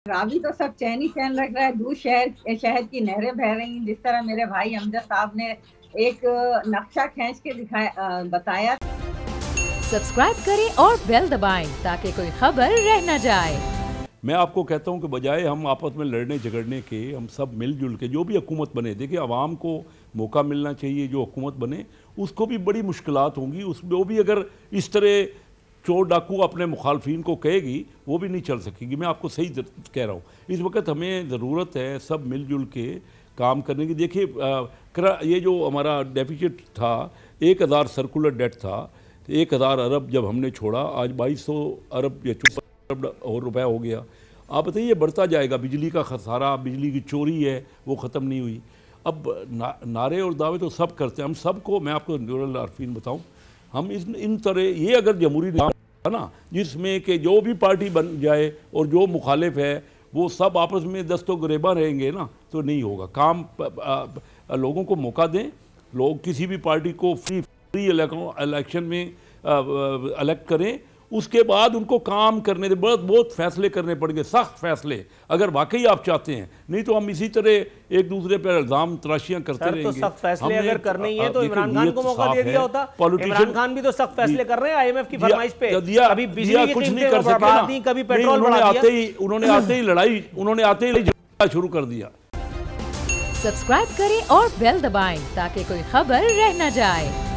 अभी तो सब चैन ही चैन लग रहा है। दूर शहर शहद की नहरें बह रही हैं। जिस तरह मेरे भाई अमजद साहब ने एक नक्शा खींच के दिखाया बताया। सब्सक्राइब करें और बेल दबाएं ताकि कोई खबर रह न जाए। मैं आपको कहता हूं कि बजाय हम आपस में लड़ने झगड़ने के, हम सब मिलजुल के जो भी हुकूमत बने, देखिए आवाम को मौका मिलना चाहिए। जो हुकूमत बने उसको भी बड़ी मुश्किलात होंगी, उसमें भी अगर इस तरह चोर डाकू अपने मुखालफिन को कहेगी वो भी नहीं चल सकेगी। मैं आपको सही कह रहा हूँ। इस वक्त हमें ज़रूरत है सब मिलजुल के काम करने की। देखिए ये जो हमारा डेफिसिट था 1000 सर्कुलर डेट था, 1000 अरब जब हमने छोड़ा, आज 2200 अरब या 54 अरब और रुपया हो गया। आप बताइए ये बढ़ता जाएगा। बिजली का खसारा, बिजली की चोरी है वो ख़त्म नहीं हुई। अब नारे और दावे तो सब करते हैं। हम सबको, मैं आपको न्यूरल आरफीन बताऊँ, हम इन तरह ये अगर जमहूरी निज़ाम है ना, जिसमें कि जो भी पार्टी बन जाए और जो मुखालिफ है वो सब आपस में दस्तो गरेबा रहेंगे ना, तो नहीं होगा काम। लोगों को मौका दें, लोग किसी भी पार्टी को फ्री इलेक्शन में इलेक्ट करें, उसके बाद उनको काम करने दे। बहुत फैसले करने पड़ेंगे, सख्त फैसले, अगर वाकई आप चाहते हैं। नहीं तो हम इसी तरह एक दूसरे पर इल्जाम तराशियां करते रहेंगे। तो सख्त फैसले अगर करने ही है तो इमरान खान को मौका दे दिया होता। इमरान खान भी तो सख्त फैसले कर रहे हैं आईएमएफ की फरमाइश पे। कभी बिजली की कीमतें बढ़ा दी, कभी पेट्रोल बढ़ा दिया। उन्होंने आते ही लड़ाई शुरू कर दिया। सब्सक्राइब करें और बेल दबाएं ताकि कोई खबर रह न जाए।